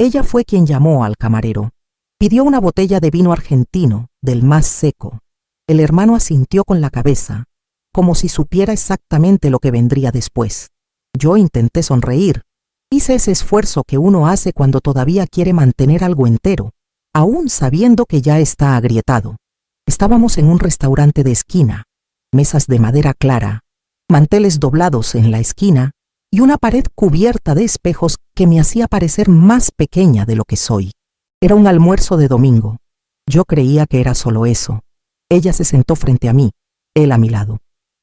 Ella fue quien llamó al camarero. Pidió una botella de vino argentino, del más seco. El hermano asintió con la cabeza, como si supiera exactamente lo que vendría después. Yo intenté sonreír. Hice ese esfuerzo que uno hace cuando todavía quiere mantener algo entero, aún sabiendo que ya está agrietado. Estábamos en un restaurante de esquina, mesas de madera clara, manteles doblados en la esquina y una pared cubierta de espejos que me hacía parecer más pequeña de lo que soy. Era un almuerzo de domingo. Yo creía que era solo eso. Ella se sentó frente a mí, él a mi lado.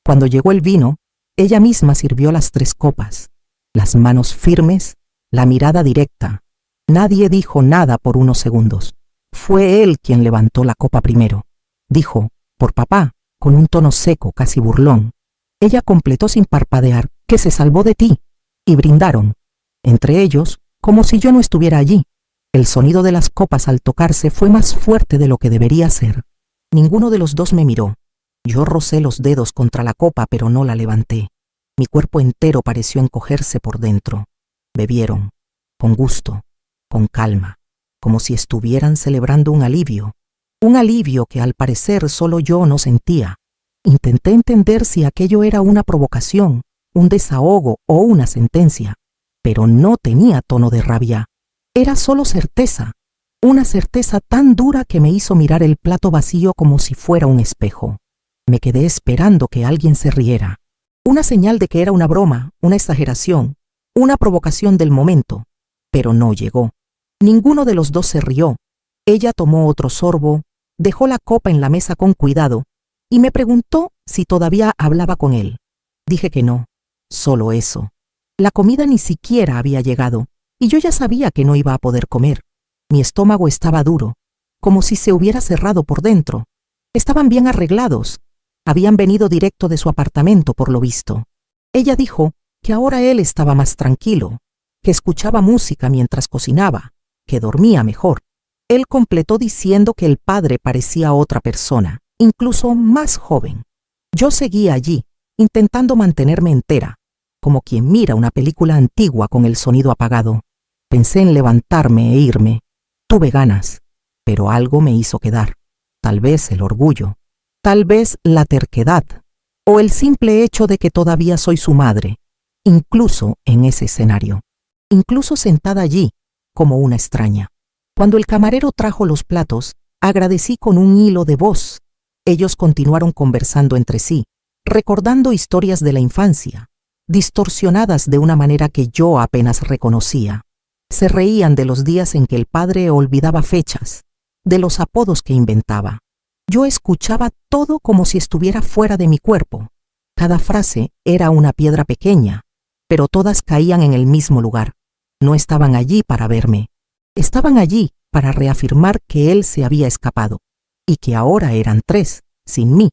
Cuando llegó el vino, ella misma sirvió las 3 copas. Las manos firmes, la mirada directa. Nadie dijo nada por unos segundos. Fue él quien levantó la copa primero. Dijo, por papá, con un tono seco, casi burlón. Ella completó sin parpadear, que se salvó de ti. Y brindaron, entre ellos, como si yo no estuviera allí. El sonido de las copas al tocarse fue más fuerte de lo que debería ser. Ninguno de los dos me miró. Yo rocé los dedos contra la copa, pero no la levanté. Mi cuerpo entero pareció encogerse por dentro. Bebieron, con gusto, con calma, como si estuvieran celebrando un alivio que al parecer solo yo no sentía. Intenté entender si aquello era una provocación, un desahogo o una sentencia, pero no tenía tono de rabia. Era solo certeza, una certeza tan dura que me hizo mirar el plato vacío como si fuera un espejo. Me quedé esperando que alguien se riera. Una señal de que era una broma, una exageración, una provocación del momento, pero no llegó. Ninguno de los dos se rió. Ella tomó otro sorbo, dejó la copa en la mesa con cuidado y me preguntó si todavía hablaba con él. Dije que no, solo eso. La comida ni siquiera había llegado y yo ya sabía que no iba a poder comer. Mi estómago estaba duro, como si se hubiera cerrado por dentro. Estaban bien arreglados. Habían venido directo de su apartamento, por lo visto. Ella dijo que ahora él estaba más tranquilo, que escuchaba música mientras cocinaba, que dormía mejor. Él completó diciendo que el padre parecía otra persona, incluso más joven. Yo seguía allí, intentando mantenerme entera, como quien mira una película antigua con el sonido apagado. Pensé en levantarme e irme. Tuve ganas, pero algo me hizo quedar. Tal vez el orgullo, tal vez la terquedad, o el simple hecho de que todavía soy su madre, incluso en ese escenario, incluso sentada allí, como una extraña. Cuando el camarero trajo los platos, agradecí con un hilo de voz. Ellos continuaron conversando entre sí, recordando historias de la infancia, distorsionadas de una manera que yo apenas reconocía. Se reían de los días en que el padre olvidaba fechas, de los apodos que inventaba. Yo escuchaba todo como si estuviera fuera de mi cuerpo. Cada frase era una piedra pequeña, pero todas caían en el mismo lugar. No estaban allí para verme. Estaban allí para reafirmar que él se había escapado, y que ahora eran 3, sin mí.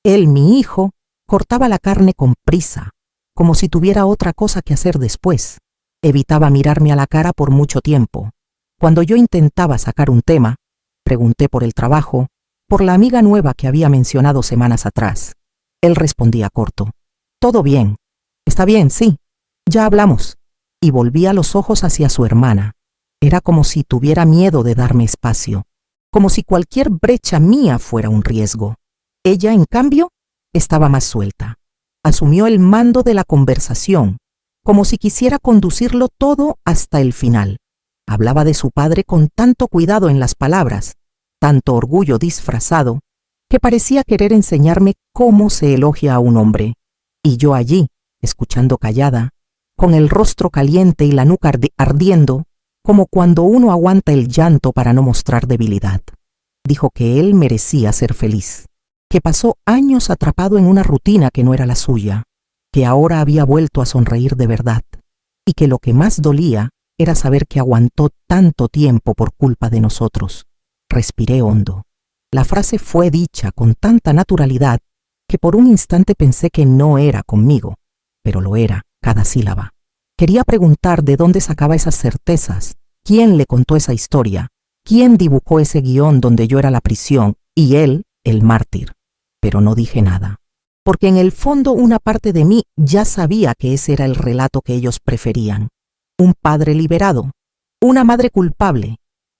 Él, mi hijo, cortaba la carne con prisa, como si tuviera otra cosa que hacer después. Evitaba mirarme a la cara por mucho tiempo. Cuando yo intentaba sacar un tema, pregunté por el trabajo, por la amiga nueva que había mencionado semanas atrás. Él respondía corto. Todo bien. Está bien, sí. Ya hablamos. Y volvía los ojos hacia su hermana. Era como si tuviera miedo de darme espacio, como si cualquier brecha mía fuera un riesgo. Ella, en cambio, estaba más suelta. Asumió el mando de la conversación, como si quisiera conducirlo todo hasta el final. Hablaba de su padre con tanto cuidado en las palabras, tanto orgullo disfrazado, que parecía querer enseñarme cómo se elogia a un hombre. Y yo allí, escuchando callada, con el rostro caliente y la nuca ardiendo, como cuando uno aguanta el llanto para no mostrar debilidad. Dijo que él merecía ser feliz, que pasó años atrapado en una rutina que no era la suya, que ahora había vuelto a sonreír de verdad, y que lo que más dolía era saber que aguantó tanto tiempo por culpa de nosotros. Respiré hondo. La frase fue dicha con tanta naturalidad que por un instante pensé que no era conmigo, pero lo era, cada sílaba. Quería preguntar de dónde sacaba esas certezas, quién le contó esa historia, quién dibujó ese guión donde yo era la prisión y él, el mártir. Pero no dije nada, porque en el fondo una parte de mí ya sabía que ese era el relato que ellos preferían. Un padre liberado, Una madre culpable,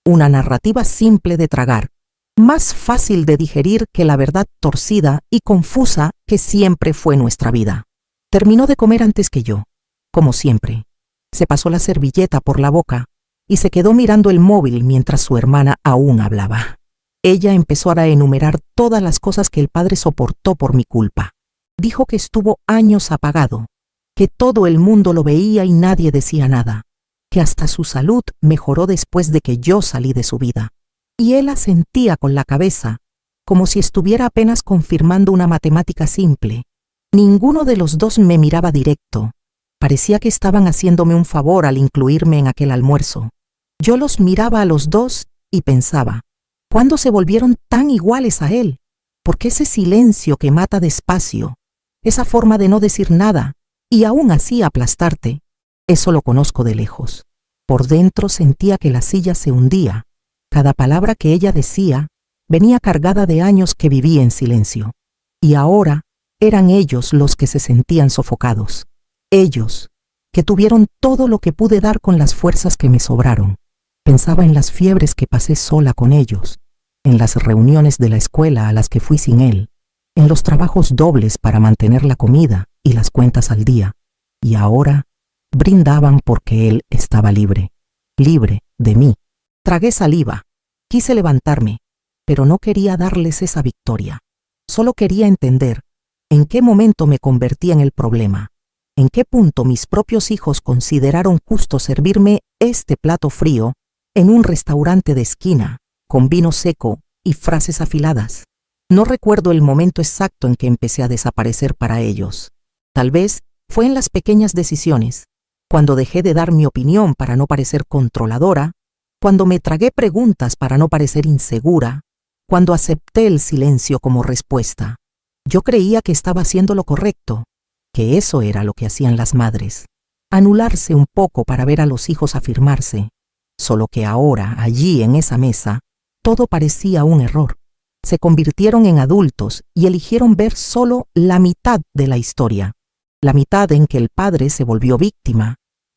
una narrativa simple de tragar, más fácil de digerir que la verdad torcida y confusa que siempre fue nuestra vida. Terminó de comer antes que yo, como siempre. Se pasó la servilleta por la boca y se quedó mirando el móvil mientras su hermana aún hablaba. Ella empezó a enumerar todas las cosas que el padre soportó por mi culpa. Dijo que estuvo años apagado, que todo el mundo lo veía y nadie decía nada, que hasta su salud mejoró después de que yo salí de su vida. Y él asentía con la cabeza, como si estuviera apenas confirmando una matemática simple. Ninguno de los dos me miraba directo. Parecía que estaban haciéndome un favor al incluirme en aquel almuerzo. Yo los miraba a los dos y pensaba, ¿cuándo se volvieron tan iguales a él? ¿Por qué ese silencio que mata despacio? Esa forma de no decir nada y aún así aplastarte. Eso lo conozco de lejos. Por dentro sentía que la silla se hundía. Cada palabra que ella decía venía cargada de años que viví en silencio. Y ahora eran ellos los que se sentían sofocados. Ellos, que tuvieron todo lo que pude dar con las fuerzas que me sobraron. Pensaba en las fiebres que pasé sola con ellos, en las reuniones de la escuela a las que fui sin él, en los trabajos dobles para mantener la comida y las cuentas al día. Y ahora brindaban porque él estaba libre de mí. Tragué saliva, quise levantarme, pero no quería darles esa victoria. Solo quería entender en qué momento me convertí en el problema, en qué punto mis propios hijos consideraron justo servirme este plato frío en un restaurante de esquina, con vino seco y frases afiladas. No recuerdo el momento exacto en que empecé a desaparecer para ellos. Tal vez fue en las pequeñas decisiones, cuando dejé de dar mi opinión para no parecer controladora, cuando me tragué preguntas para no parecer insegura, cuando acepté el silencio como respuesta. Yo creía que estaba haciendo lo correcto, que eso era lo que hacían las madres, anularse un poco para ver a los hijos afirmarse, solo que ahora, allí en esa mesa, todo parecía un error. Se convirtieron en adultos y eligieron ver solo la mitad de la historia, la mitad en que el padre se volvió víctima,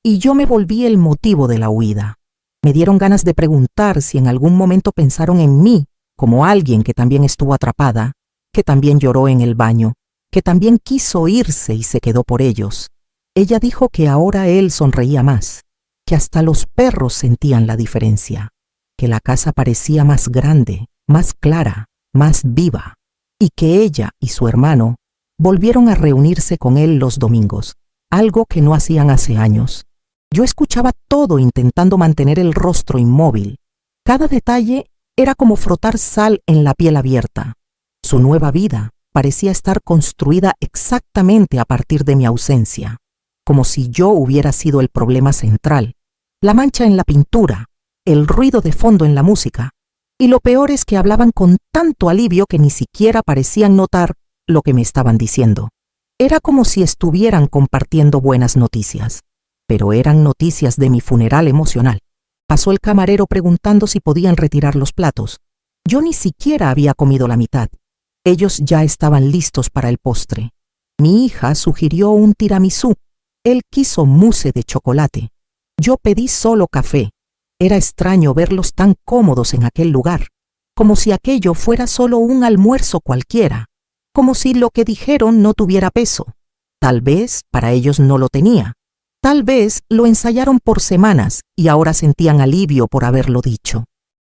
y yo me volví el motivo de la huida. Me dieron ganas de preguntar si en algún momento pensaron en mí como alguien que también estuvo atrapada, que también lloró en el baño, que también quiso irse y se quedó por ellos. Ella dijo que ahora él sonreía más, que hasta los perros sentían la diferencia, que la casa parecía más grande, más clara, más viva, y que ella y su hermano volvieron a reunirse con él los domingos, algo que no hacían hace años. Yo escuchaba todo intentando mantener el rostro inmóvil. Cada detalle era como frotar sal en la piel abierta. Su nueva vida parecía estar construida exactamente a partir de mi ausencia, como si yo hubiera sido el problema central, la mancha en la pintura, el ruido de fondo en la música. Y lo peor es que hablaban con tanto alivio que ni siquiera parecían notar lo que me estaban diciendo. Era como si estuvieran compartiendo buenas noticias, pero eran noticias de mi funeral emocional. Pasó el camarero preguntando si podían retirar los platos. Yo ni siquiera había comido la mitad. Ellos ya estaban listos para el postre. Mi hija sugirió un tiramisú. Él quiso mousse de chocolate. Yo pedí solo café. Era extraño verlos tan cómodos en aquel lugar, como si aquello fuera solo un almuerzo cualquiera, como si lo que dijeron no tuviera peso. Tal vez para ellos no lo tenía. Tal vez lo ensayaron por semanas y ahora sentían alivio por haberlo dicho.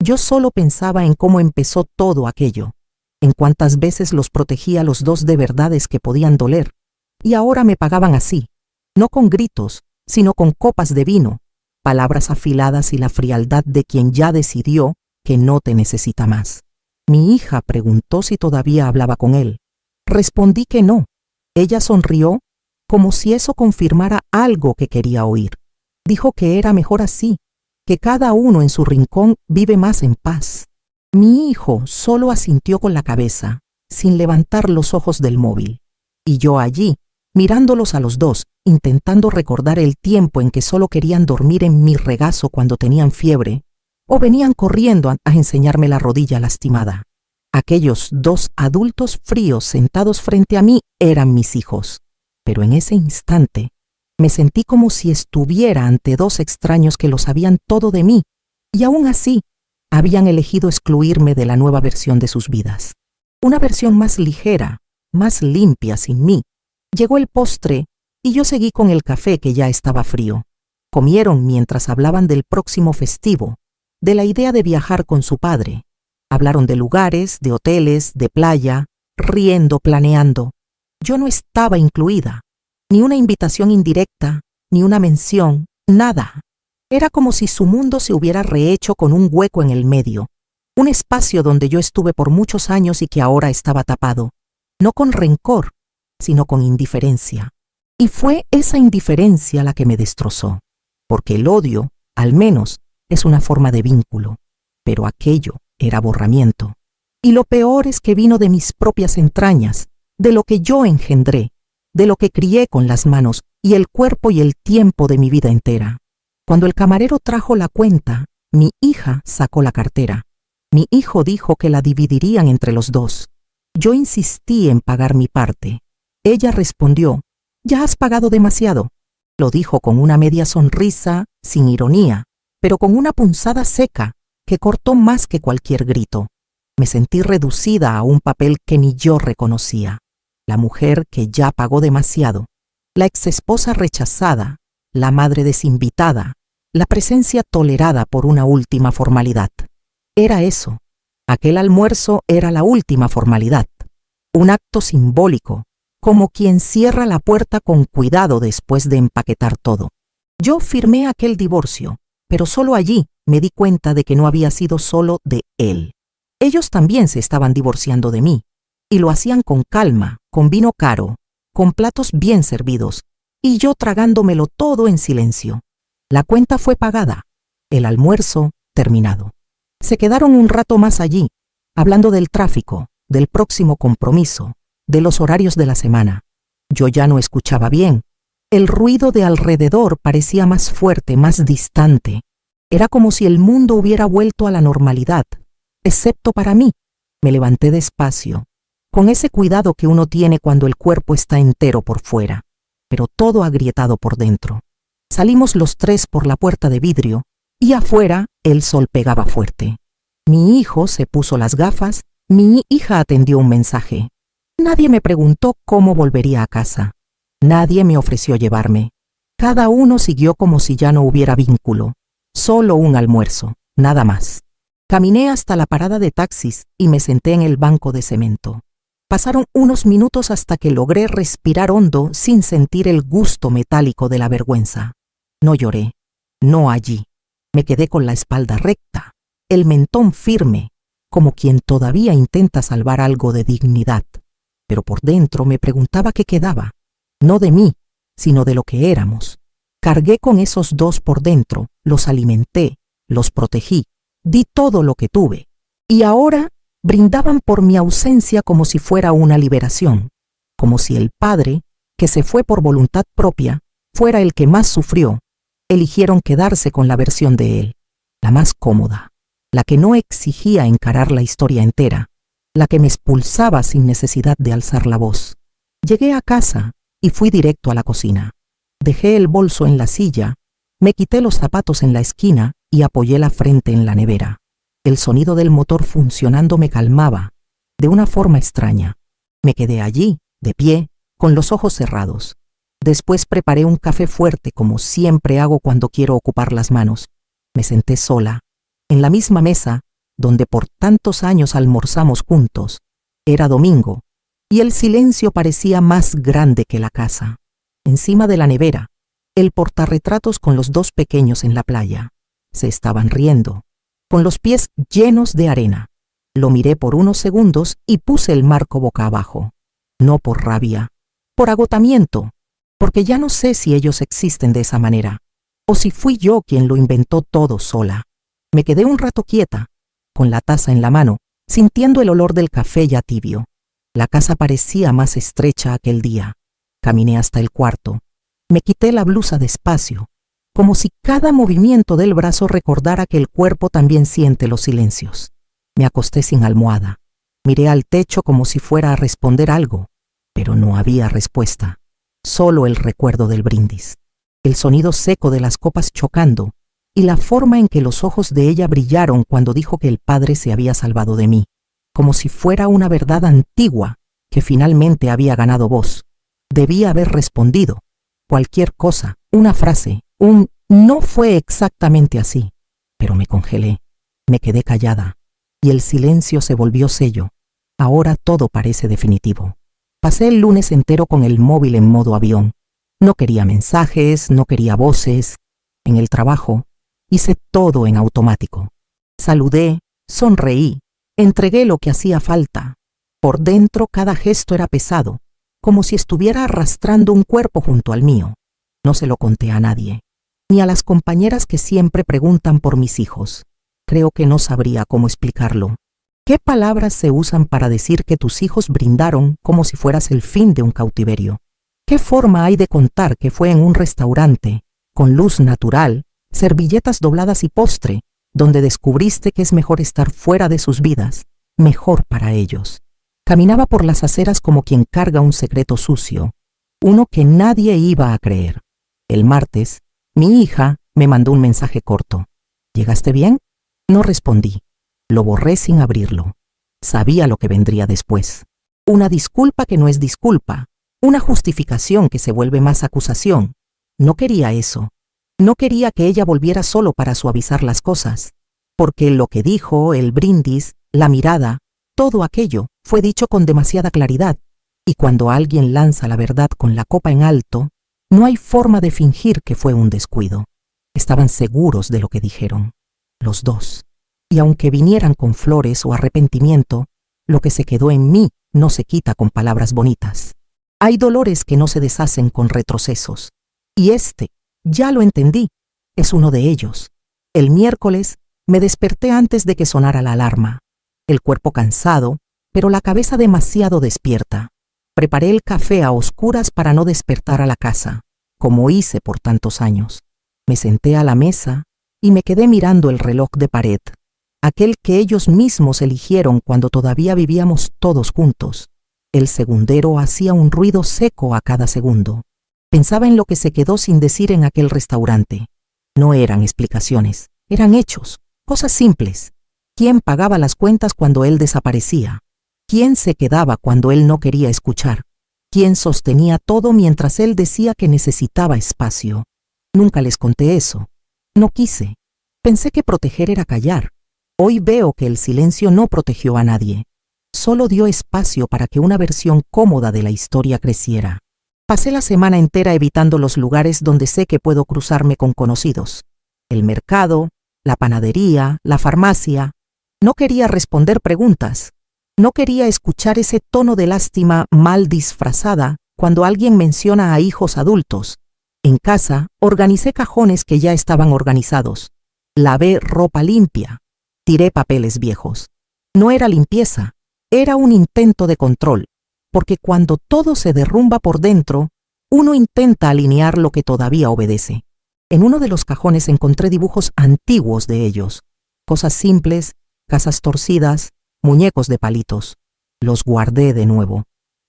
Yo solo pensaba en cómo empezó todo aquello, en cuántas veces los protegía a los dos de verdades que podían doler, y ahora me pagaban así, no con gritos, sino con copas de vino, palabras afiladas y la frialdad de quien ya decidió que no te necesita más. Mi hija preguntó si todavía hablaba con él. Respondí que no. Ella sonrió como si eso confirmara algo que quería oír. Dijo que era mejor así, que cada uno en su rincón vive más en paz. Mi hijo solo asintió con la cabeza, sin levantar los ojos del móvil. Y yo allí, mirándolos a los dos, intentando recordar el tiempo en que solo querían dormir en mi regazo cuando tenían fiebre, o venían corriendo a enseñarme la rodilla lastimada. Aquellos dos adultos fríos sentados frente a mí eran mis hijos. Pero en ese instante Me sentí como si estuviera ante dos extraños que lo sabían todo de mí, y aún así habían elegido excluirme de la nueva versión de sus vidas. Una versión más ligera, más limpia sin mí. Llegó el postre y yo seguí con el café que ya estaba frío. Comieron mientras hablaban del próximo festivo, de la idea de viajar con su padre. Hablaron de lugares, de hoteles, de playa, riendo, planeando. Yo no estaba incluida, ni una invitación indirecta, ni una mención, nada. Era como si su mundo se hubiera rehecho con un hueco en el medio, un espacio donde yo estuve por muchos años y que ahora estaba tapado, no con rencor, sino con indiferencia. Y fue esa indiferencia la que me destrozó, porque el odio, al menos, es una forma de vínculo, pero aquello era borramiento. Y lo peor es que vino de mis propias entrañas, de lo que yo engendré, de lo que crié con las manos y el cuerpo y el tiempo de mi vida entera. Cuando el camarero trajo la cuenta, mi hija sacó la cartera. Mi hijo dijo que la dividirían entre los dos. Yo insistí en pagar mi parte. Ella respondió, «Ya has pagado demasiado». Lo dijo con una media sonrisa, sin ironía, pero con una punzada seca que cortó más que cualquier grito. Me sentí reducida a un papel que ni yo reconocía. La mujer que ya pagó demasiado, la exesposa rechazada, la madre desinvitada, la presencia tolerada por una última formalidad. Era eso. Aquel almuerzo era la última formalidad. Un acto simbólico, como quien cierra la puerta con cuidado después de empaquetar todo. Yo firmé aquel divorcio, pero solo allí me di cuenta de que no había sido solo de él. Ellos también se estaban divorciando de mí, y lo hacían con calma, con vino caro, con platos bien servidos, y yo tragándomelo todo en silencio. La cuenta fue pagada, el almuerzo terminado. Se quedaron un rato más allí, hablando del tráfico, del próximo compromiso, de los horarios de la semana. Yo ya no escuchaba bien. El ruido de alrededor parecía más fuerte, más distante. Era como si el mundo hubiera vuelto a la normalidad, excepto para mí. Me levanté despacio, con ese cuidado que uno tiene cuando el cuerpo está entero por fuera, pero todo agrietado por dentro. Salimos los tres por la puerta de vidrio y afuera el sol pegaba fuerte. Mi hijo se puso las gafas, mi hija atendió un mensaje. Nadie me preguntó cómo volvería a casa. Nadie me ofreció llevarme. Cada uno siguió como si ya no hubiera vínculo. Solo un almuerzo, nada más. Caminé hasta la parada de taxis y me senté en el banco de cemento. Pasaron unos minutos hasta que logré respirar hondo sin sentir el gusto metálico de la vergüenza. No lloré, no allí. Me quedé con la espalda recta, el mentón firme, como quien todavía intenta salvar algo de dignidad. Pero por dentro me preguntaba qué quedaba, no de mí, sino de lo que éramos. Cargué con esos dos por dentro, los alimenté, los protegí, di todo lo que tuve. Y ahora brindaban por mi ausencia como si fuera una liberación, como si el padre, que se fue por voluntad propia, fuera el que más sufrió. Eligieron quedarse con la versión de él, la más cómoda, la que no exigía encarar la historia entera, la que me expulsaba sin necesidad de alzar la voz. Llegué a casa y fui directo a la cocina. Dejé el bolso en la silla, me quité los zapatos en la esquina y apoyé la frente en la nevera. El sonido del motor funcionando me calmaba, de una forma extraña. Me quedé allí, de pie, con los ojos cerrados. Después preparé un café fuerte como siempre hago cuando quiero ocupar las manos. Me senté sola, en la misma mesa donde por tantos años almorzamos juntos. Era domingo, y el silencio parecía más grande que la casa. Encima de la nevera, el portarretratos con los dos pequeños en la playa. Se estaban riendo, con los pies llenos de arena. Lo miré por unos segundos y puse el marco boca abajo. No por rabia, por agotamiento, porque ya no sé si ellos existen de esa manera, o si fui yo quien lo inventó todo sola. Me quedé un rato quieta, con la taza en la mano, sintiendo el olor del café ya tibio. La casa parecía más estrecha aquel día. Caminé hasta el cuarto. Me quité la blusa despacio, como si cada movimiento del brazo recordara que el cuerpo también siente los silencios. Me acosté sin almohada. Miré al techo como si fuera a responder algo, pero no había respuesta. Solo el recuerdo del brindis. el sonido seco de las copas chocando y la forma en que los ojos de ella brillaron cuando dijo que el padre se había salvado de mí, como si fuera una verdad antigua que finalmente había ganado voz. Debía haber respondido. Cualquier cosa, una frase, no fue exactamente así, pero me congelé, me quedé callada, y el silencio se volvió sello. Ahora todo parece definitivo. Pasé el lunes entero con el móvil en modo avión. No quería mensajes, no quería voces. En el trabajo, hice todo en automático. Saludé, sonreí, entregué lo que hacía falta. Por dentro cada gesto era pesado, como si estuviera arrastrando un cuerpo junto al mío. No se lo conté a nadie, ni a las compañeras que siempre preguntan por mis hijos. Creo que no sabría cómo explicarlo. ¿Qué palabras se usan para decir que tus hijos brindaron como si fueras el fin de un cautiverio? ¿Qué forma hay de contar que fue en un restaurante, con luz natural, servilletas dobladas y postre, donde descubriste que es mejor estar fuera de sus vidas, mejor para ellos? Caminaba por las aceras como quien carga un secreto sucio, uno que nadie iba a creer. El martes, mi hija me mandó un mensaje corto. ¿Llegaste bien? No respondí. Lo borré sin abrirlo. Sabía lo que vendría después. Una disculpa que no es disculpa, una justificación que se vuelve más acusación. No quería eso. No quería que ella volviera solo para suavizar las cosas, porque lo que dijo, el brindis, la mirada, todo aquello fue dicho con demasiada claridad, y cuando alguien lanza la verdad con la copa en alto, no hay forma de fingir que fue un descuido. Estaban seguros de lo que dijeron, los dos. Y aunque vinieran con flores o arrepentimiento, lo que se quedó en mí no se quita con palabras bonitas. Hay dolores que no se deshacen con retrocesos. Y ya lo entendí, es uno de ellos. El miércoles me desperté antes de que sonara la alarma. El cuerpo cansado, pero la cabeza demasiado despierta. Preparé el café a oscuras para no despertar a la casa, como hice por tantos años. Me senté a la mesa y me quedé mirando el reloj de pared, aquel que ellos mismos eligieron cuando todavía vivíamos todos juntos. El segundero hacía un ruido seco a cada segundo. Pensaba en lo que se quedó sin decir en aquel restaurante. No eran explicaciones, eran hechos, cosas simples. ¿Quién pagaba las cuentas cuando él desaparecía? ¿Quién se quedaba cuando él no quería escuchar? ¿Quién sostenía todo mientras él decía que necesitaba espacio? Nunca les conté eso. No quise. Pensé que proteger era callar. Hoy veo que el silencio no protegió a nadie. Solo dio espacio para que una versión cómoda de la historia creciera. Pasé la semana entera evitando los lugares donde sé que puedo cruzarme con conocidos. El mercado, la panadería, la farmacia. No quería responder preguntas. No quería escuchar ese tono de lástima mal disfrazada cuando alguien menciona a hijos adultos. En casa, organicé cajones que ya estaban organizados. Lavé ropa limpia. Tiré papeles viejos. No era limpieza, era un intento de control, porque cuando todo se derrumba por dentro, uno intenta alinear lo que todavía obedece. En uno de los cajones encontré dibujos antiguos de ellos, cosas simples, casas torcidas, muñecos de palitos. Los guardé de nuevo.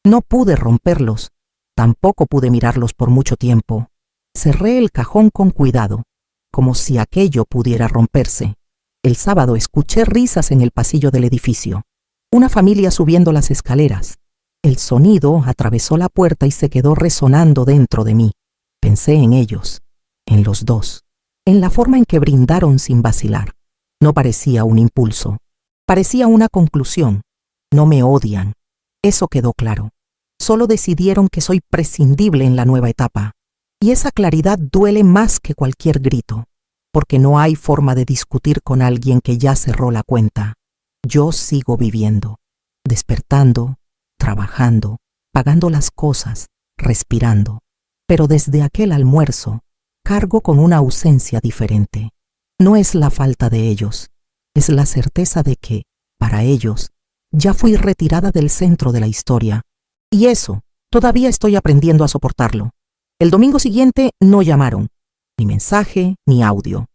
No pude romperlos, tampoco pude mirarlos por mucho tiempo. Cerré el cajón con cuidado, como si aquello pudiera romperse. El sábado escuché risas en el pasillo del edificio. Una familia subiendo las escaleras. El sonido atravesó la puerta y se quedó resonando dentro de mí. Pensé en ellos, en los dos, en la forma en que brindaron sin vacilar. No parecía un impulso, parecía una conclusión. No me odian, eso quedó claro. Solo decidieron que soy prescindible en la nueva etapa. Y esa claridad duele más que cualquier grito, porque no hay forma de discutir con alguien que ya cerró la cuenta. Yo sigo viviendo, despertando, trabajando, pagando las cosas, respirando. Pero desde aquel almuerzo, cargo con una ausencia diferente. No es la falta de ellos, es la certeza de que, para ellos, ya fui retirada del centro de la historia. Y eso, todavía estoy aprendiendo a soportarlo. El domingo siguiente no llamaron, ni mensaje, ni audio.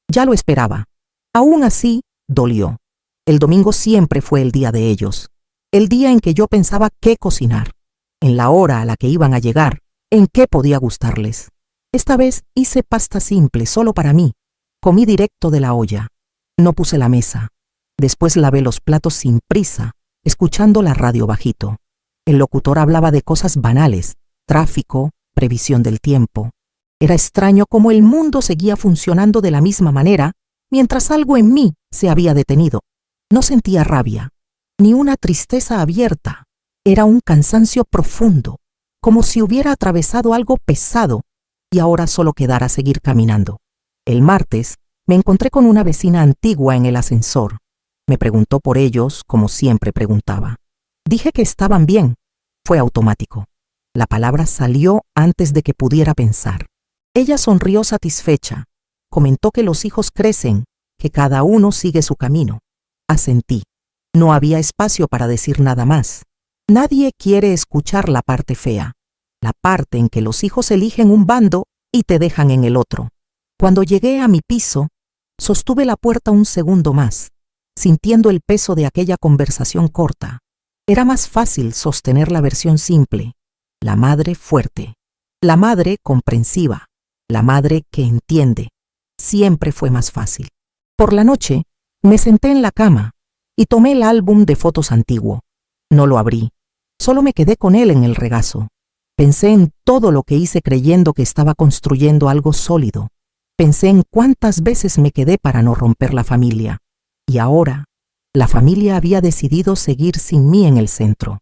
Ya lo esperaba. Aún así, dolió. El domingo siempre fue el día de ellos, el día en que yo pensaba qué cocinar, en la hora a la que iban a llegar, en qué podía gustarles. Esta vez hice pasta simple, solo para mí. Comí directo de la olla. No puse la mesa. Después lavé los platos sin prisa, escuchando la radio bajito. El locutor hablaba de cosas banales, tráfico, previsión del tiempo. Era extraño cómo el mundo seguía funcionando de la misma manera, mientras algo en mí se había detenido. No sentía rabia, ni una tristeza abierta. Era un cansancio profundo, como si hubiera atravesado algo pesado y ahora solo quedara seguir caminando. El martes me encontré con una vecina antigua en el ascensor. Me preguntó por ellos, como siempre preguntaba. Dije que estaban bien. Fue automático. La palabra salió antes de que pudiera pensar. Ella sonrió satisfecha. Comentó que los hijos crecen, que cada uno sigue su camino. Asentí. No había espacio para decir nada más. Nadie quiere escuchar la parte fea, la parte en que los hijos eligen un bando y te dejan en el otro. Cuando llegué a mi piso, sostuve la puerta un segundo más, sintiendo el peso de aquella conversación corta. Era más fácil sostener la versión simple, la madre fuerte, la madre comprensiva, la madre que entiende. Siempre fue más fácil. Por la noche, me senté en la cama y tomé el álbum de fotos antiguo. No lo abrí, solo me quedé con él en el regazo. Pensé en todo lo que hice creyendo que estaba construyendo algo sólido. Pensé en cuántas veces me quedé para no romper la familia. Y ahora, la familia había decidido seguir sin mí en el centro.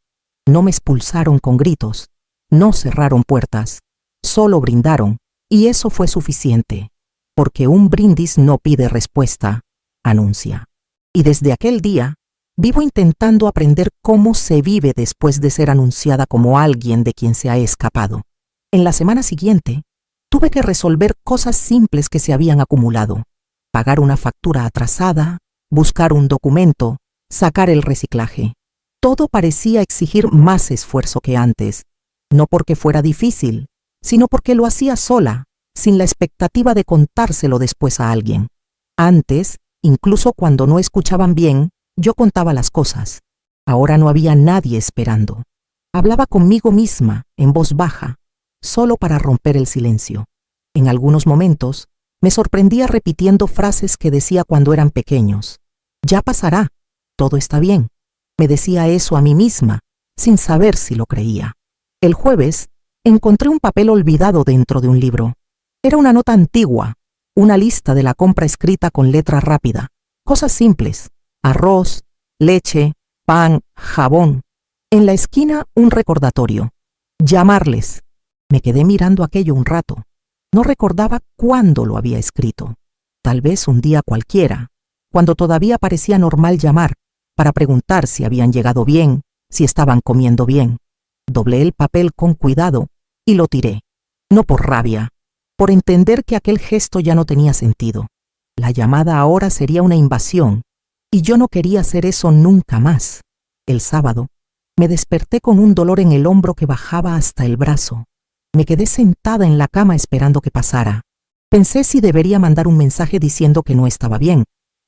No me expulsaron con gritos, no cerraron puertas, solo brindaron, y eso fue suficiente, porque un brindis no pide respuesta, anuncia. Y desde aquel día, vivo intentando aprender cómo se vive después de ser anunciada como alguien de quien se ha escapado. En la semana siguiente, tuve que resolver cosas simples que se habían acumulado. Pagar una factura atrasada, buscar un documento, sacar el reciclaje. Todo parecía exigir más esfuerzo que antes, no porque fuera difícil, sino porque lo hacía sola, sin la expectativa de contárselo después a alguien. Antes, incluso cuando no escuchaban bien, yo contaba las cosas. Ahora no había nadie esperando. Hablaba conmigo misma, en voz baja, solo para romper el silencio. En algunos momentos, me sorprendía repitiendo frases que decía cuando eran pequeños. Ya pasará, todo está bien. Me decía eso a mí misma, sin saber si lo creía. El jueves, encontré un papel olvidado dentro de un libro. Era una nota antigua, una lista de la compra escrita con letra rápida. Cosas simples: arroz, leche, pan, jabón. En la esquina, un recordatorio: llamarles. Me quedé mirando aquello un rato. No recordaba cuándo lo había escrito. Tal vez un día cualquiera, cuando todavía parecía normal llamar, para preguntar si habían llegado bien, si estaban comiendo bien. Doblé el papel con cuidado y lo tiré. No por rabia, por entender que aquel gesto ya no tenía sentido. La llamada ahora sería una invasión, y yo no quería hacer eso nunca más. El sábado, me desperté con un dolor en el hombro que bajaba hasta el brazo. Me quedé sentada en la cama esperando que pasara. Pensé si debería mandar un mensaje diciendo que no estaba bien,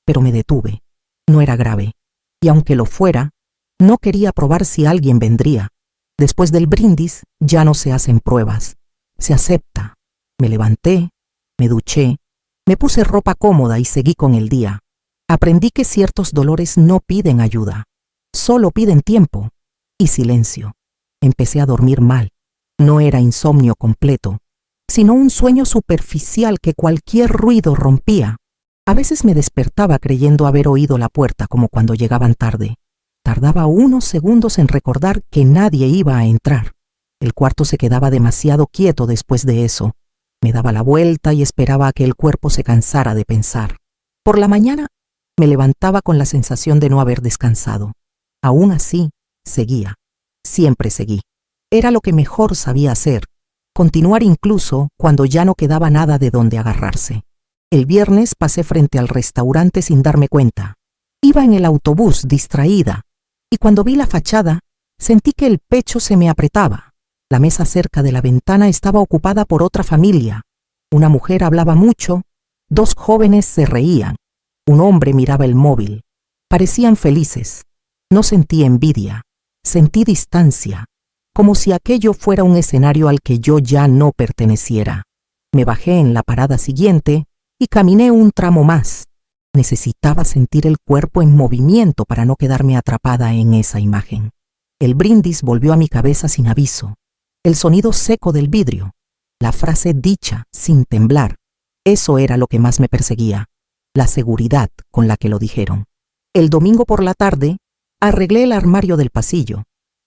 pero me detuve. No era grave. Y aunque lo fuera, no quería probar si alguien vendría. Después del brindis, ya no se hacen pruebas. Se acepta. Me levanté, me duché, me puse ropa cómoda y seguí con el día. Aprendí que ciertos dolores no piden ayuda, solo piden tiempo y silencio. Empecé a dormir mal. No era insomnio completo, sino un sueño superficial que cualquier ruido rompía. A veces me despertaba creyendo haber oído la puerta, como cuando llegaban tarde. Tardaba unos segundos en recordar que nadie iba a entrar. El cuarto se quedaba demasiado quieto después de eso. Me daba la vuelta y esperaba a que el cuerpo se cansara de pensar. Por la mañana, me levantaba con la sensación de no haber descansado. Aún así, seguía. Siempre seguí. Era lo que mejor sabía hacer, continuar incluso cuando ya no quedaba nada de donde agarrarse. El viernes pasé frente al restaurante sin darme cuenta. Iba en el autobús, distraída, y cuando vi la fachada, sentí que el pecho se me apretaba. La mesa cerca de la ventana estaba ocupada por otra familia. Una mujer hablaba mucho, dos jóvenes se reían, un hombre miraba el móvil. Parecían felices. No sentí envidia, sentí distancia, como si aquello fuera un escenario al que yo ya no perteneciera. Me bajé en la parada siguiente y caminé un tramo más. Necesitaba sentir el cuerpo en movimiento para no quedarme atrapada en esa imagen. El brindis volvió a mi cabeza sin aviso. El sonido seco del vidrio. La frase dicha sin temblar. Eso era lo que más me perseguía. La seguridad con la que lo dijeron. El domingo por la tarde, arreglé el armario del pasillo.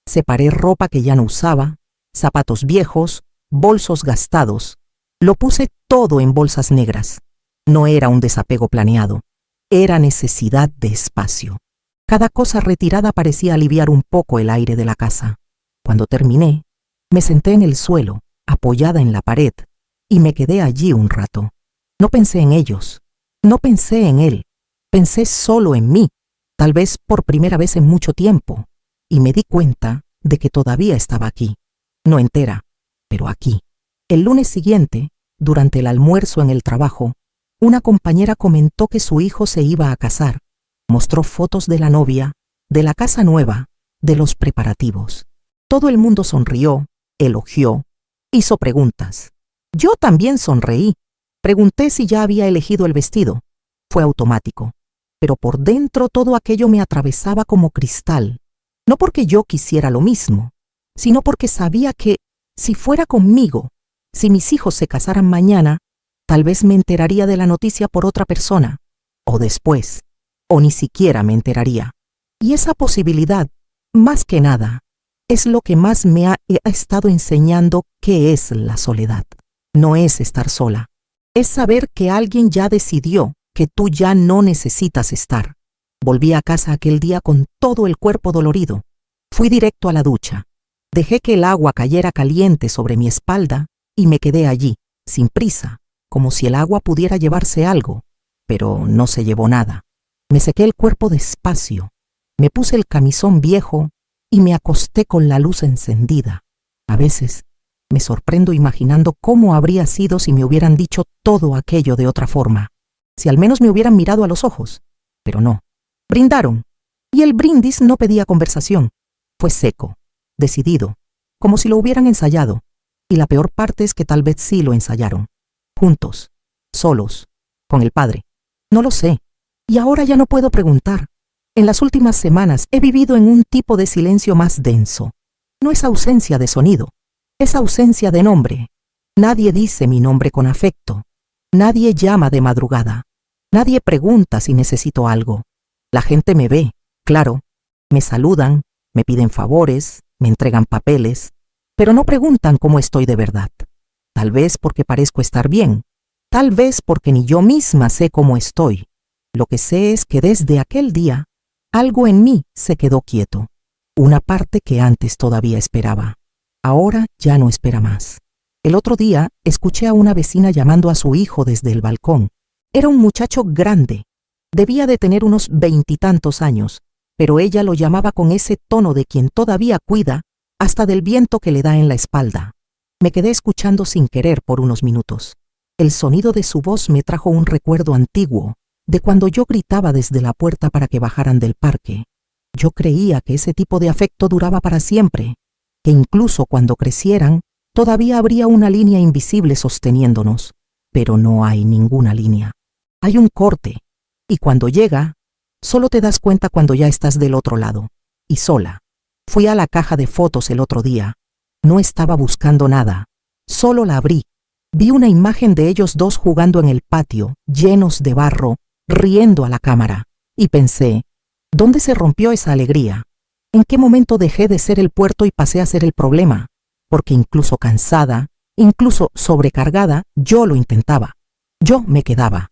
Separé ropa que ya no usaba, zapatos viejos, bolsos gastados. Lo puse todo en bolsas negras. No era un desapego planeado. Era necesidad de espacio. Cada cosa retirada parecía aliviar un poco el aire de la casa. Cuando terminé, me senté en el suelo, apoyada en la pared, y me quedé allí un rato. No pensé en ellos, no pensé en él, pensé solo en mí, tal vez por primera vez en mucho tiempo, y me di cuenta de que todavía estaba aquí, no entera, pero aquí. El lunes siguiente, durante el almuerzo en el trabajo, una compañera comentó que su hijo se iba a casar. Mostró fotos de la novia, de la casa nueva, de los preparativos. Todo el mundo sonrió, elogió, hizo preguntas. Yo también sonreí. Pregunté si ya había elegido el vestido. Fue automático. Pero por dentro todo aquello me atravesaba como cristal. No porque yo quisiera lo mismo, sino porque sabía que, si fuera conmigo, si mis hijos se casaran mañana, tal vez me enteraría de la noticia por otra persona, o después, o ni siquiera me enteraría. Y esa posibilidad, más que nada, es lo que más me ha estado enseñando qué es la soledad. No es estar sola, es saber que alguien ya decidió que tú ya no necesitas estar. Volví a casa aquel día con todo el cuerpo dolorido. Fui directo a la ducha. Dejé que el agua cayera caliente sobre mi espalda y me quedé allí, sin prisa, como si el agua pudiera llevarse algo, pero no se llevó nada. Me sequé el cuerpo despacio, me puse el camisón viejo y me acosté con la luz encendida. A veces me sorprendo imaginando cómo habría sido si me hubieran dicho todo aquello de otra forma, si al menos me hubieran mirado a los ojos, pero no. Brindaron, y el brindis no pedía conversación. Fue seco, decidido, como si lo hubieran ensayado, y la peor parte es que tal vez sí lo ensayaron. Juntos, solos, con el padre. No lo sé, y ahora ya no puedo preguntar. En las últimas semanas he vivido en un tipo de silencio más denso. No es ausencia de sonido, es ausencia de nombre. Nadie dice mi nombre con afecto. Nadie llama de madrugada. Nadie pregunta si necesito algo. La gente me ve, claro, me saludan, me piden favores, me entregan papeles, pero no preguntan cómo estoy de verdad. Tal vez porque parezco estar bien, tal vez porque ni yo misma sé cómo estoy. Lo que sé es que desde aquel día, algo en mí se quedó quieto. Una parte que antes todavía esperaba. Ahora ya no espera más. El otro día escuché a una vecina llamando a su hijo desde el balcón. Era un muchacho grande. Debía de tener unos 20 y tantos años, pero ella lo llamaba con ese tono de quien todavía cuida hasta del viento que le da en la espalda. Me quedé escuchando sin querer por unos minutos. El sonido de su voz me trajo un recuerdo antiguo, de cuando yo gritaba desde la puerta para que bajaran del parque. Yo creía que ese tipo de afecto duraba para siempre, que incluso cuando crecieran, todavía habría una línea invisible sosteniéndonos, pero no hay ninguna línea. Hay un corte, y cuando llega, solo te das cuenta cuando ya estás del otro lado, y sola. Fui a la caja de fotos el otro día. No estaba buscando nada, solo la abrí. Vi una imagen de ellos dos jugando en el patio, llenos de barro, riendo a la cámara, y pensé, ¿dónde se rompió esa alegría? ¿En qué momento dejé de ser el puerto y pasé a ser el problema? Porque incluso cansada, incluso sobrecargada, yo lo intentaba. Yo me quedaba.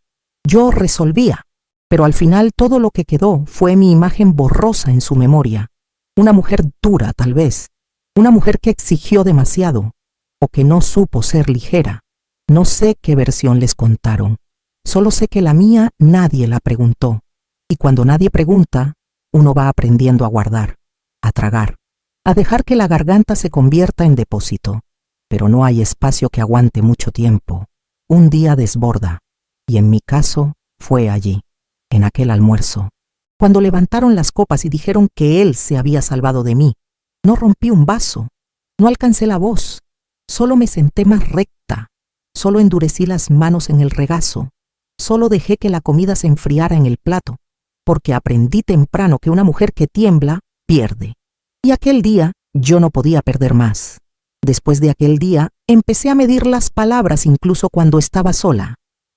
Yo resolvía. Pero al final todo lo que quedó fue mi imagen borrosa en su memoria. Una mujer dura, tal vez. Una mujer que exigió demasiado, o que no supo ser ligera. No sé qué versión les contaron. Solo sé que la mía nadie la preguntó. Y cuando nadie pregunta, uno va aprendiendo a guardar, a tragar, a dejar que la garganta se convierta en depósito. Pero no hay espacio que aguante mucho tiempo. Un día desborda. Y en mi caso, fue allí, en aquel almuerzo. Cuando levantaron las copas y dijeron que él se había salvado de mí, no rompí un vaso, no alcancé la voz, solo me senté más recta, Solo endurecí las manos en el regazo. Solo dejé que la comida se enfriara en el plato, porque aprendí temprano que una mujer que tiembla, pierde. Y aquel día yo no podía perder más. Después de aquel día, empecé a medir las palabras incluso cuando estaba sola,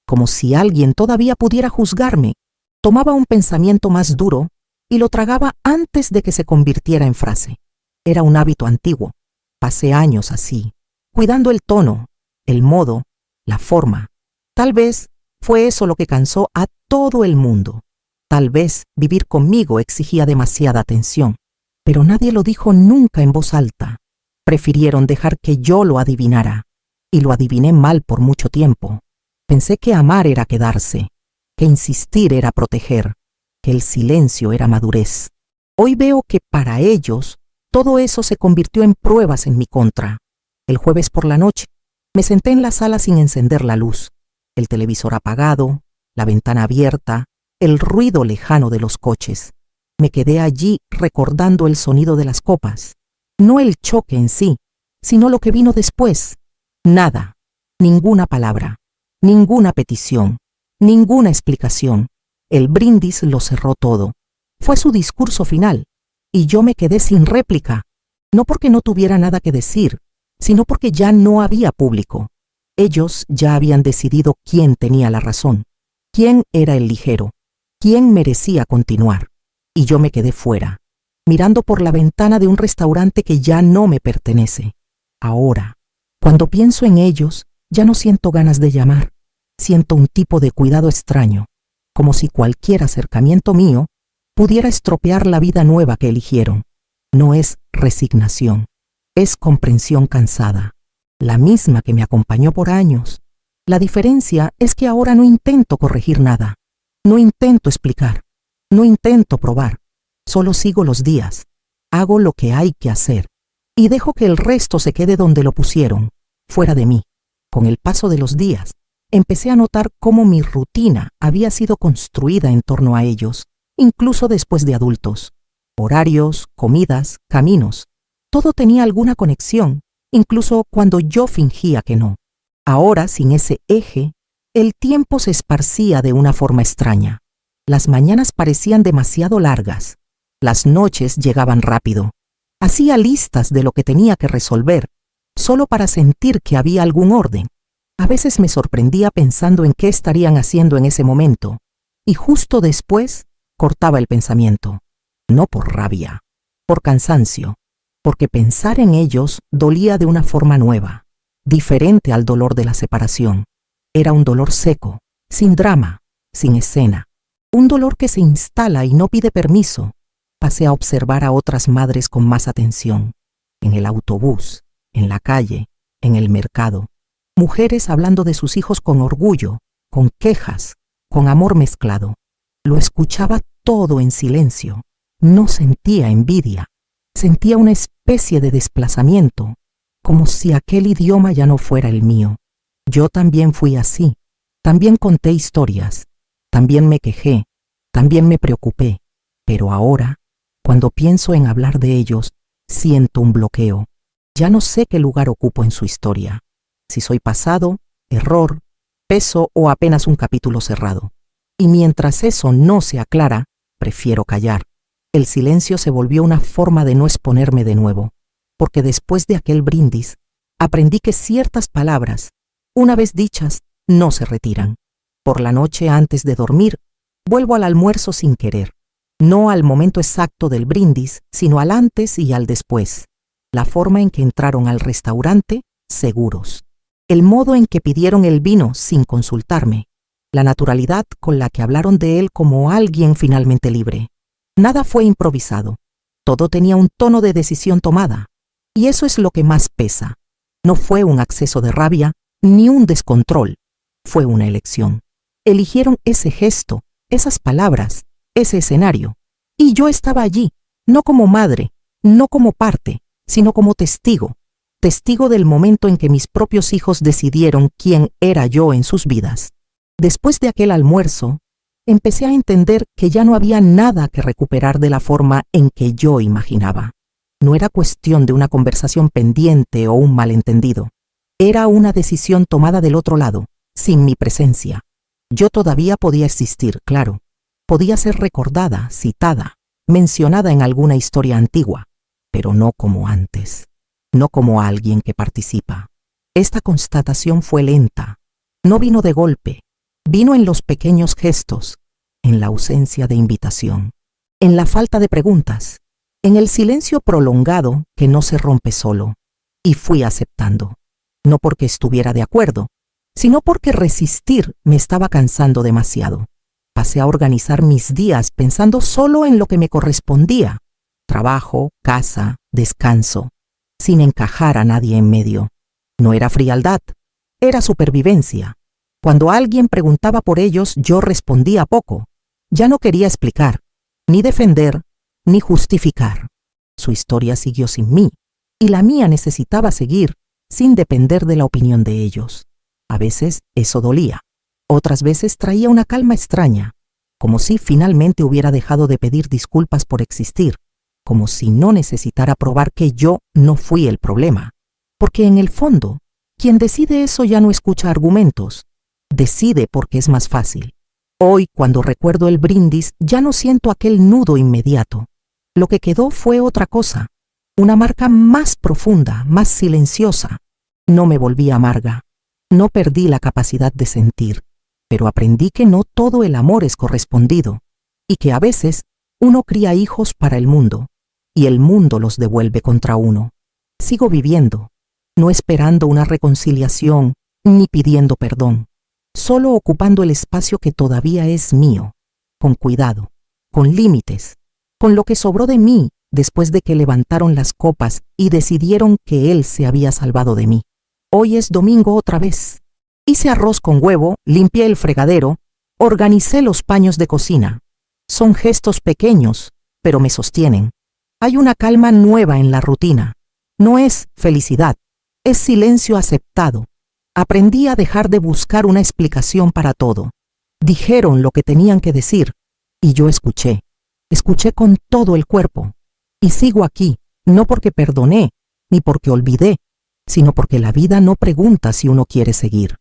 como si alguien todavía pudiera juzgarme. Tomaba un pensamiento más duro y lo tragaba antes de que se convirtiera en frase. Era un hábito antiguo. Pasé años así, cuidando el tono, el modo, la forma. Tal vez fue eso lo que cansó a todo el mundo. Tal vez vivir conmigo exigía demasiada atención, pero nadie lo dijo nunca en voz alta. Prefirieron dejar que yo lo adivinara, y lo adiviné mal por mucho tiempo. Pensé que amar era quedarse, que insistir era proteger, que el silencio era madurez. Hoy veo que para ellos todo eso se convirtió en pruebas en mi contra. El jueves por la noche me senté en la sala sin encender la luz, el televisor apagado, la ventana abierta, el ruido lejano de los coches. Me quedé allí recordando el sonido de las copas. No el choque en sí, sino lo que vino después. Nada, ninguna palabra, ninguna petición, ninguna explicación. El brindis lo cerró todo. Fue su discurso final, y yo me quedé sin réplica, no porque no tuviera nada que decir, sino porque ya no había público. Ellos ya habían decidido quién tenía la razón, quién era el ligero, quién merecía continuar, y yo me quedé fuera, mirando por la ventana de un restaurante que ya no me pertenece. Ahora, cuando pienso en ellos, ya no siento ganas de llamar. Siento un tipo de cuidado extraño, como si cualquier acercamiento mío pudiera estropear la vida nueva que eligieron. No es resignación, es comprensión cansada, la misma que me acompañó por años. La diferencia es que ahora no intento corregir nada, no intento explicar, no intento probar. Solo sigo los días, hago lo que hay que hacer y dejo que el resto se quede donde lo pusieron, fuera de mí. Con el paso de los días, empecé a notar cómo mi rutina había sido construida en torno a ellos, incluso después de adultos. Horarios, comidas, caminos, todo tenía alguna conexión, incluso cuando yo fingía que no. Ahora, sin ese eje, el tiempo se esparcía de una forma extraña. Las mañanas parecían demasiado largas. Las noches llegaban rápido. Hacía listas de lo que tenía que resolver, solo para sentir que había algún orden. A veces me sorprendía pensando en qué estarían haciendo en ese momento, y justo después cortaba el pensamiento. No por rabia, por cansancio, porque pensar en ellos dolía de una forma nueva, diferente al dolor de la separación. Era un dolor seco, sin drama, sin escena. Un dolor que se instala y no pide permiso. Pasé a observar a otras madres con más atención, en el autobús, en la calle, en el mercado. Mujeres hablando de sus hijos con orgullo, con quejas, con amor mezclado. Lo escuchaba todo en silencio. No sentía envidia. Sentía una especie de desplazamiento, como si aquel idioma ya no fuera el mío. Yo también fui así. También conté historias. También me quejé. También me preocupé. Pero ahora, cuando pienso en hablar de ellos, siento un bloqueo. Ya no sé qué lugar ocupo en su historia. Si soy pasado, error, peso o apenas un capítulo cerrado. Y mientras eso no se aclara, prefiero callar. El silencio se volvió una forma de no exponerme de nuevo, porque después de aquel brindis, aprendí que ciertas palabras, una vez dichas, no se retiran. Por la noche antes de dormir, vuelvo al almuerzo sin querer. No al momento exacto del brindis, sino al antes y al después. La forma en que entraron al restaurante, seguros. El modo en que pidieron el vino sin consultarme. La naturalidad con la que hablaron de él como alguien finalmente libre. Nada fue improvisado. Todo tenía un tono de decisión tomada. Y eso es lo que más pesa. No fue un acceso de rabia, ni un descontrol. Fue una elección. Eligieron ese gesto, esas palabras, ese escenario. Y yo estaba allí, no como madre, no como parte, sino como testigo. Testigo del momento en que mis propios hijos decidieron quién era yo en sus vidas. Después de aquel almuerzo, empecé a entender que ya no había nada que recuperar de la forma en que yo imaginaba. No era cuestión de una conversación pendiente o un malentendido. Era una decisión tomada del otro lado, sin mi presencia. Yo todavía podía existir, claro. Podía ser recordada, citada, mencionada en alguna historia antigua, pero no como antes, no como alguien que participa. Esta constatación fue lenta, no vino de golpe, vino en los pequeños gestos, en la ausencia de invitación, en la falta de preguntas, en el silencio prolongado que no se rompe solo. Y fui aceptando, no porque estuviera de acuerdo, sino porque resistir me estaba cansando demasiado. Pasé a organizar mis días pensando solo en lo que me correspondía: trabajo, casa, descanso, sin encajar a nadie en medio. No era frialdad, era supervivencia. Cuando alguien preguntaba por ellos, yo respondía poco. Ya no quería explicar, ni defender, ni justificar. Su historia siguió sin mí, y la mía necesitaba seguir sin depender de la opinión de ellos. A veces eso dolía, otras veces traía una calma extraña, como si finalmente hubiera dejado de pedir disculpas por existir, como si no necesitara probar que yo no fui el problema. Porque en el fondo, quien decide eso ya no escucha argumentos, decide porque es más fácil. Hoy, cuando recuerdo el brindis, ya no siento aquel nudo inmediato. Lo que quedó fue otra cosa, una marca más profunda, más silenciosa. No me volví amarga, no perdí la capacidad de sentir, pero aprendí que no todo el amor es correspondido, y que a veces uno cría hijos para el mundo, y el mundo los devuelve contra uno. Sigo viviendo, no esperando una reconciliación, ni pidiendo perdón, solo ocupando el espacio que todavía es mío, con cuidado, con límites, con lo que sobró de mí después de que levantaron las copas y decidieron que él se había salvado de mí. Hoy es domingo otra vez. Hice arroz con huevo, limpié el fregadero, organicé los paños de cocina. Son gestos pequeños, pero me sostienen. Hay una calma nueva en la rutina. No es felicidad, es silencio aceptado. Aprendí a dejar de buscar una explicación para todo. Dijeron lo que tenían que decir, y yo escuché. Escuché con todo el cuerpo. Y sigo aquí, no porque perdoné, ni porque olvidé, sino porque la vida no pregunta si uno quiere seguir.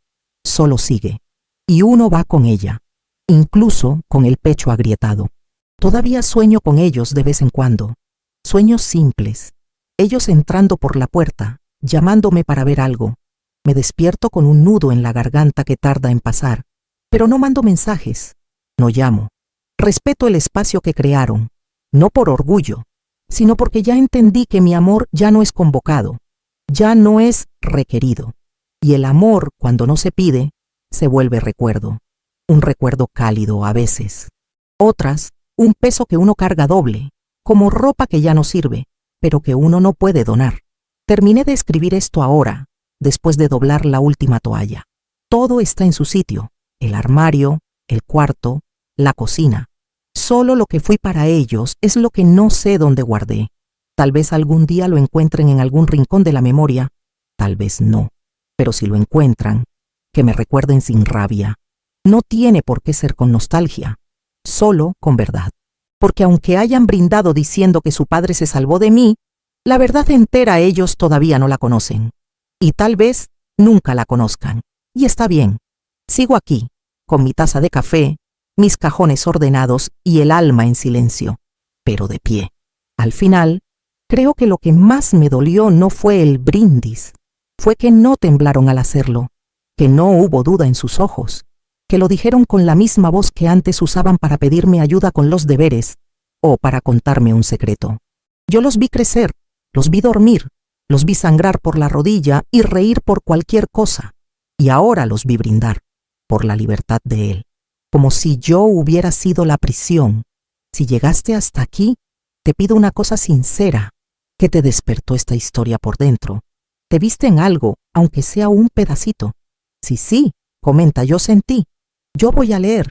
Solo sigue. Y uno va con ella, incluso con el pecho agrietado. Todavía sueño con ellos de vez en cuando. Sueños simples. Ellos entrando por la puerta, llamándome para ver algo. Me despierto con un nudo en la garganta que tarda en pasar. Pero no mando mensajes. No llamo. Respeto el espacio que crearon, no por orgullo, sino porque ya entendí que mi amor ya no es convocado, ya no es requerido. Y el amor, cuando no se pide, se vuelve recuerdo. Un recuerdo cálido a veces. Otras, un peso que uno carga doble, como ropa que ya no sirve, pero que uno no puede donar. Terminé de escribir esto ahora, después de doblar la última toalla. Todo está en su sitio, el armario, el cuarto, la cocina. Solo lo que fui para ellos es lo que no sé dónde guardé. Tal vez algún día lo encuentren en algún rincón de la memoria, tal vez no. Pero si lo encuentran, que me recuerden sin rabia. No tiene por qué ser con nostalgia, solo con verdad. Porque aunque hayan brindado diciendo que su padre se salvó de mí, la verdad entera ellos todavía no la conocen. Y tal vez nunca la conozcan. Y está bien. Sigo aquí, con mi taza de café, mis cajones ordenados y el alma en silencio, pero de pie. Al final, creo que lo que más me dolió no fue el brindis, fue que no temblaron al hacerlo, que no hubo duda en sus ojos, que lo dijeron con la misma voz que antes usaban para pedirme ayuda con los deberes o para contarme un secreto. Yo los vi crecer, los vi dormir, los vi sangrar por la rodilla y reír por cualquier cosa, y ahora los vi brindar por la libertad de él. Como si yo hubiera sido la prisión. Si llegaste hasta aquí, te pido una cosa sincera. ¿Qué te despertó esta historia por dentro? ¿Te viste en algo, aunque sea un pedacito? Si sí, comenta, yo sentí. Yo voy a leer.